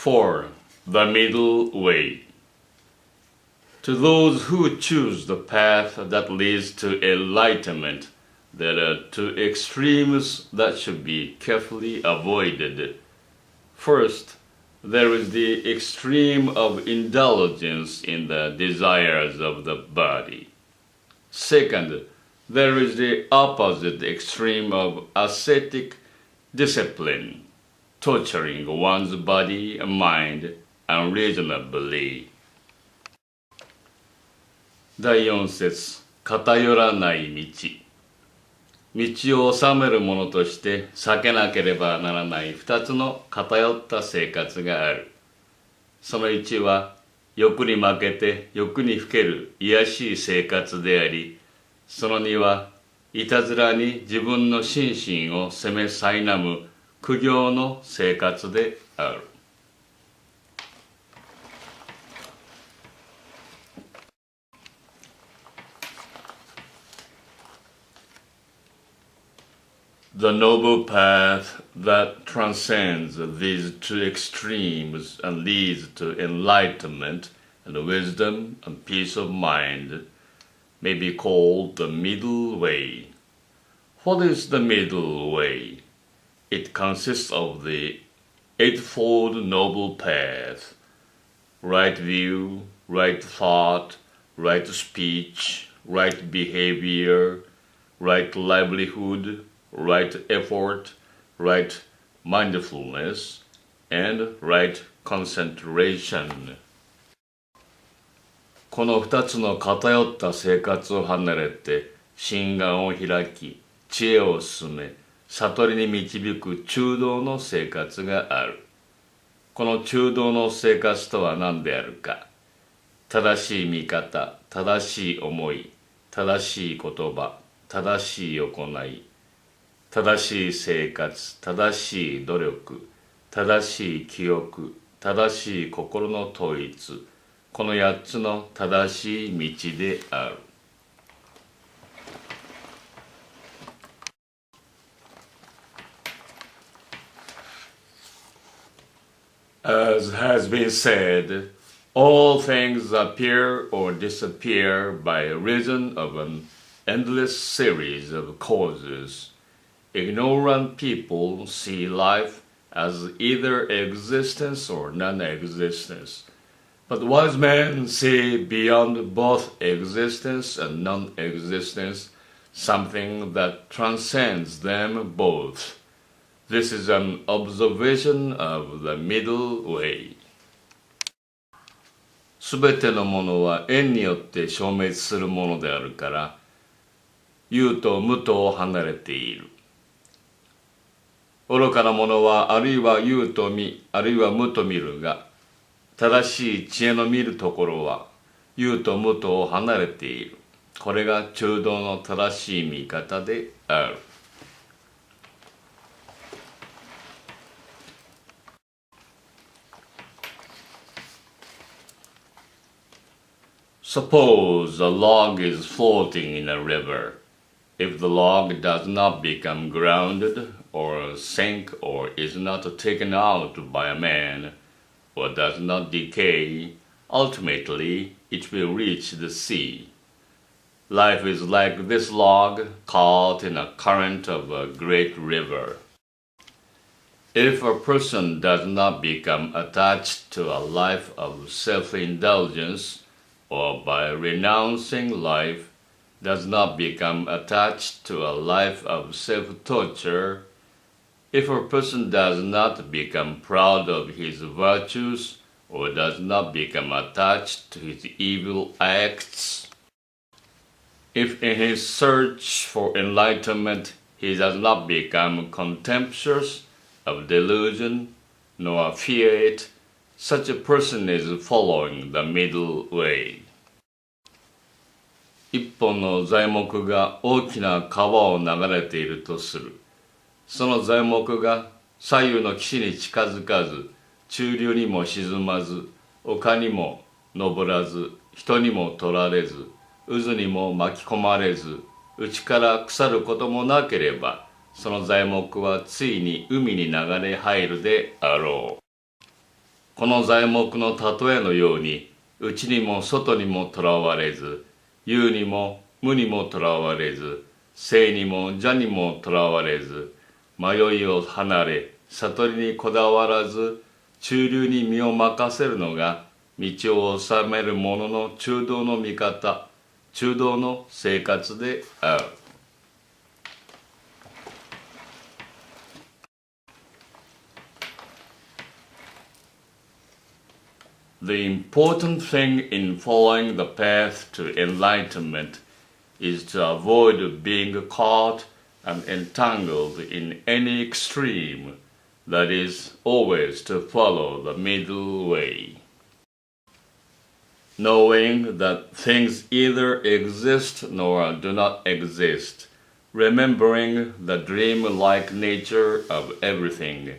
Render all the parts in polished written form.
4. The middle way. To those who choose the path that leads to enlightenment, there are two extremes that should be carefully avoided. First, there is the extreme of indulgence in the desires of the body. Second, there is the opposite extreme of ascetic discipline, torturing one's body and mind unreasonably. 第4節、偏らない道。道を治めるものとして避けなければならない2つの偏った生活がある。その1は欲に負けて欲にふける卑しい生活であり、その2はいたずらに自分の心身を責め苛む苦行の生活である。The noble path that transcends these two extremes and leads to enlightenment and wisdom and peace of mind may be called the middle way. What is the middle way? It consists of the eightfold noble path: right view, right thought, right speech, right behavior, right livelihood, right effort, right mindfulness, and right concentration. この2つの偏った生活を離れて心眼を開き、知恵を進め、悟りに導く中道の生活がある。この中道の生活とは何であるか。正しい見方、正しい思い、正しい言葉、正しい行い、正しい生活、正しい努力、正しい記憶、正しい心の統一、この8つの正しい道である。As has been said, all things appear or disappear by reason of an endless series of causes. Ignorant people see life as either existence or non-existence, but wise men see beyond both existence and non-existence something that transcends them both. This is an observation of the middle way. すべてのものは縁によって消滅するものであるから、有と無とを離れている。愚かな者はあるいは有と見、あるいは無と見るが、正しい知恵の見るところは有と無とを離れている。これが中道の正しい見方である。Suppose a log is floating in a river. If the log does not become grounded or sink or is not taken out by a man or does not decay, ultimately it will reach the sea. Life is like this log caught in a current of a great river. If a person does not become attached to a life of self-indulgence, or by renouncing life, does not become attached to a life of self-torture, if a person does not become proud of his virtues or does not become attached to his evil acts, if in his search for enlightenment he does not become contemptuous of delusion nor fear it, such a person is following the middle way. 一本の材木が大きな川を流れているとする。その材木が左右の岸に近づかず、中流にも沈まず、丘にも登らず、人にも取られず、渦にも巻き込まれず、内から腐ることもなければ、その材木はついに海に流れ入るであろう。この材木の例えのように、内にも外にもとらわれず、有にも無にもとらわれず、聖にも邪にもとらわれず、迷いを離れ、悟りにこだわらず、中流に身を任せるのが、道を治める者の中道の見方、中道の生活である。The important thing in following the path to enlightenment is to avoid being caught and entangled in any extreme, that is, always to follow the middle way. Knowing that things either exist nor do not exist, remembering the dream-like nature of everything,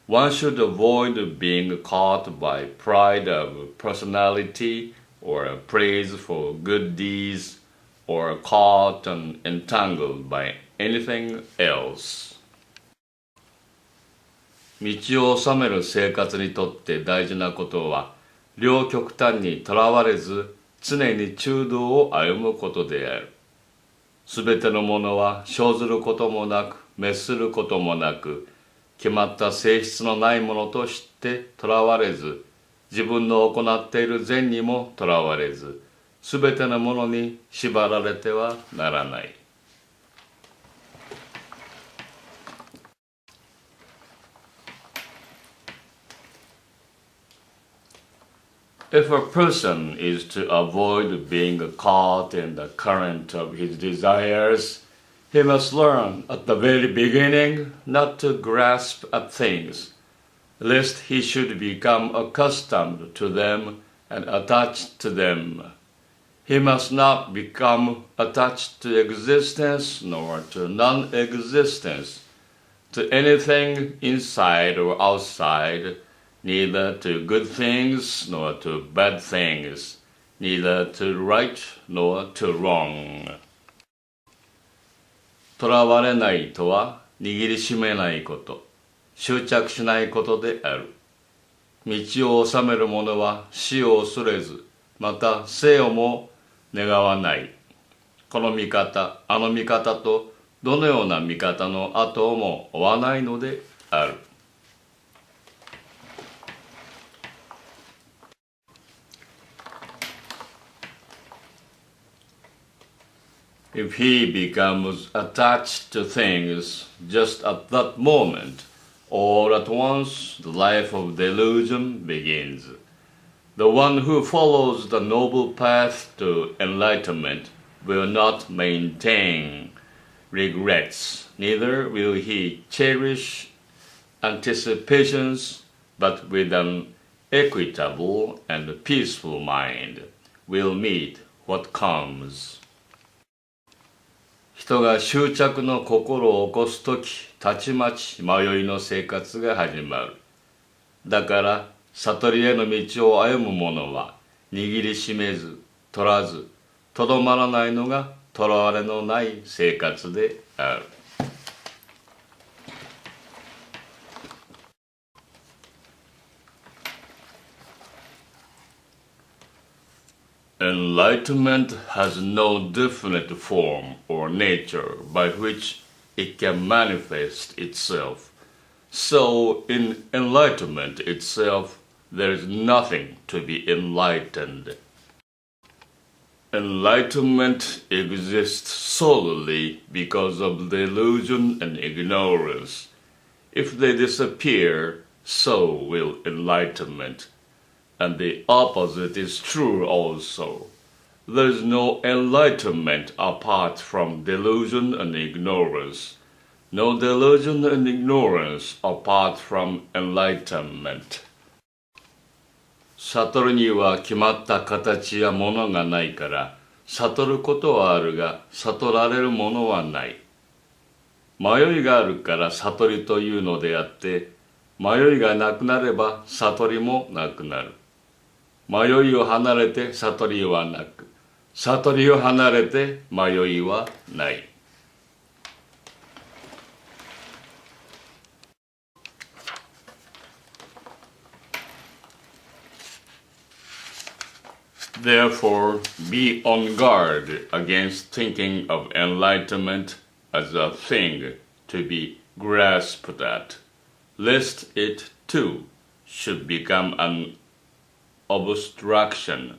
one should avoid being caught by pride of personality or praise for good deeds or caught and entangled by anything else. 道を治める生活にとって大事なことは、両極端にとらわれず、常に中道を歩むことである。すべてのものは生ずることもなく、滅することもなく、決まった性質のないものとしてとらわれず、自分の行っている善にもとらわれず、すべてのものに縛られてはならない。If a person is to avoid being caught in the current of his desires, he must learn at the very beginning not to grasp at things, lest he should become accustomed to them and attached to them. He must not become attached to existence nor to non-existence, to anything inside or outside, neither to good things nor to bad things, neither to right nor to wrong. とらわれないとは握りしめないこと、執着しないことである。道を治める者は死を恐れず、また生をも願わない。この見方、あの見方とどのような見方の後も追わないのである。If he becomes attached to things just at that moment, all at once the life of delusion begins. The one who follows the noble path to enlightenment will not maintain regrets, neither will he cherish anticipations, but with an equitable and peaceful mind will meet what comes. 人が執着の心を起こすとき、たちまち迷いの生活が始まる。だから、悟りへの道を歩む者は、握りしめず、取らず、とどまらないのが、とらわれのない生活である。Enlightenment has no definite form or nature by which it can manifest itself. So, in enlightenment itself, there is nothing to be enlightened. Enlightenment exists solely because of delusion and ignorance. If they disappear, so will enlightenment. And the opposite is true also. There is no enlightenment apart from delusion and ignorance. No delusion and ignorance apart from enlightenment. 悟るには決まった形やものがないから、悟ることはあるが、悟られるものはない。迷いがあるから悟りというのであって、迷いがなくなれば悟りもなくなる。迷いを離れて悟りはなく、悟りを離れて迷いはない。Therefore, be on guard against thinking of enlightenment as a thing to be grasped at, lest it too should become an obstruction.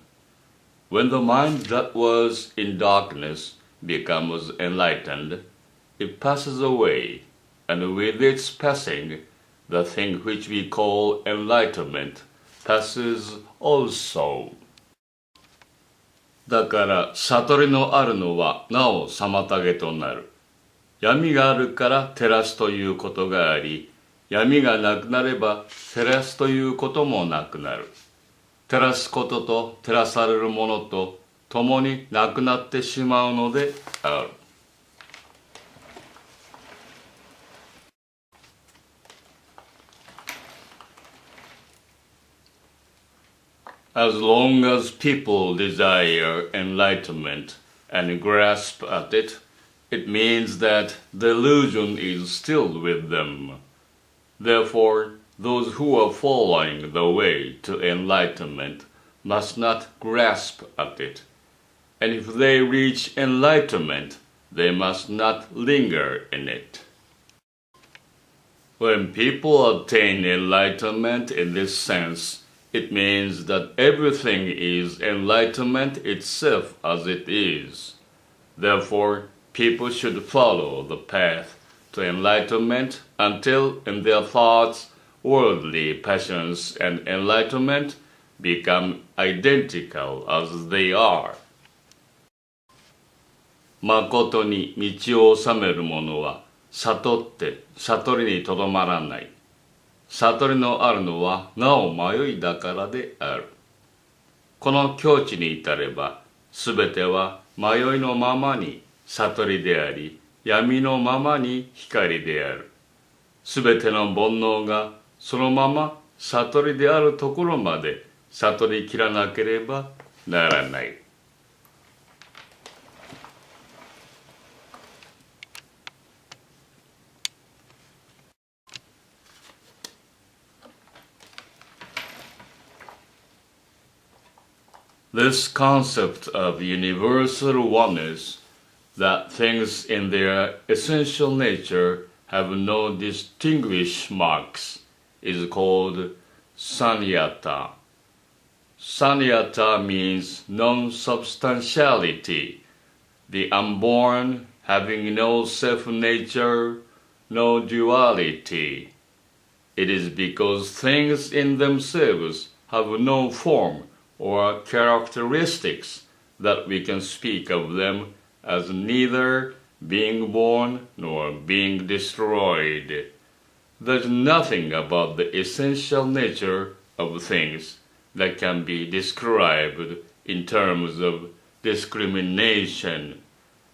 When the mind that was in darkness becomes enlightened, it passes away, and with its passing, the thing which we call enlightenment passes also. だから悟りのあるのはなお妨げとなる。闇があるから照らすということがあり、闇がなくなれば照らすということもなくなる。照らすことと照らされるものと共になくなってしまうのである。As long as people desire enlightenment and grasp at it, it means that the illusion is still with them. Therefore, those who are following the way to enlightenment must not grasp at it. And if they reach enlightenment, they must not linger in it. When people attain enlightenment in this sense, it means that everything is enlightenment itself as it is. Therefore, people should follow the path to enlightenment until in their thoughts, worldly passions and enlightenment become identical as they are. 誠に道を治める者は悟って悟りにとどまらない。悟りのあるのはなお迷いだからである。この境地に至れば、すべては迷いのままに悟りであり、闇のままに光である。すべての煩悩がそのまま悟りであるところまで悟りきらなければならない。This concept of universal oneness, that things in their essential nature have no distinguished marks, is called Sunyata. Sunyata means non-substantiality, the unborn having no self-nature, no duality. It is because things in themselves have no form or characteristics that we can speak of them as neither being born nor being destroyed. There's nothing about the essential nature of things that can be described in terms of discrimination.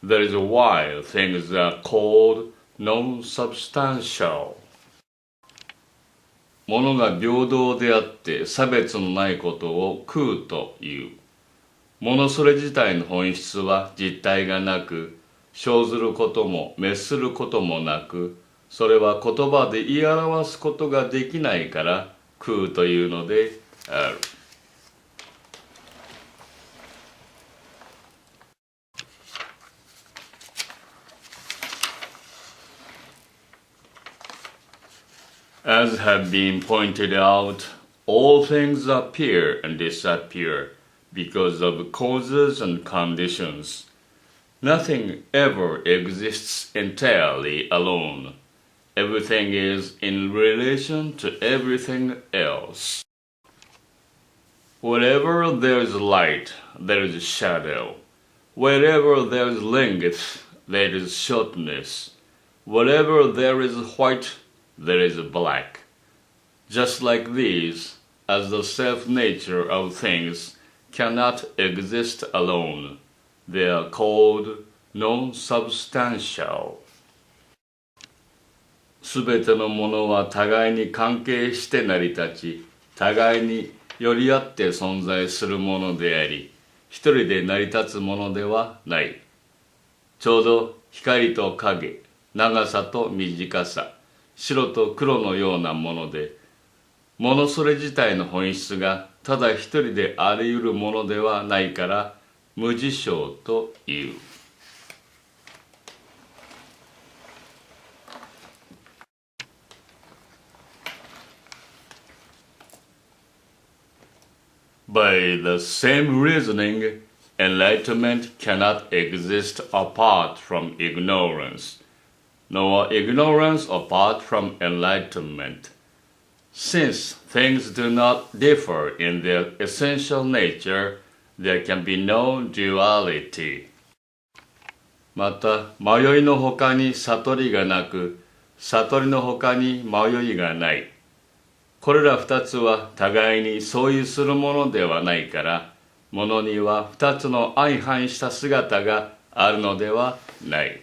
That is why things are called non-substantial. 物が平等であって差別のないことを空という。物それ自体の本質は実体がなく、生ずることも滅することもなく、それは言葉で言い表すことができないから空というのである。As have been pointed out, all things appear and disappear because of causes and conditions. Nothing ever exists entirely alone. Everything is in relation to everything else. Wherever there is light, there is shadow. Wherever there is length, there is shortness. Wherever there is white, there is black. Just like these, as the self-nature of things cannot exist alone, they are called non-substantial. すべてのものは互いに関係して成り立ち、互いに寄り合って存在するものであり、一人で成り立つものではない。ちょうど光と影、長さと短さ、白と黒のようなもので、ものそれ自体の本質がただ一人であり得るものではないから無事象という。By the same reasoning, enlightenment cannot exist apart from ignorance, nor ignorance apart from enlightenment. Since things do not differ in their essential nature, there can be no duality. また、迷いのほかに悟りがなく、悟りのほかに迷いがない。これら二つは互いに相違するものではないから、ものには二つの相反した姿があるのではない。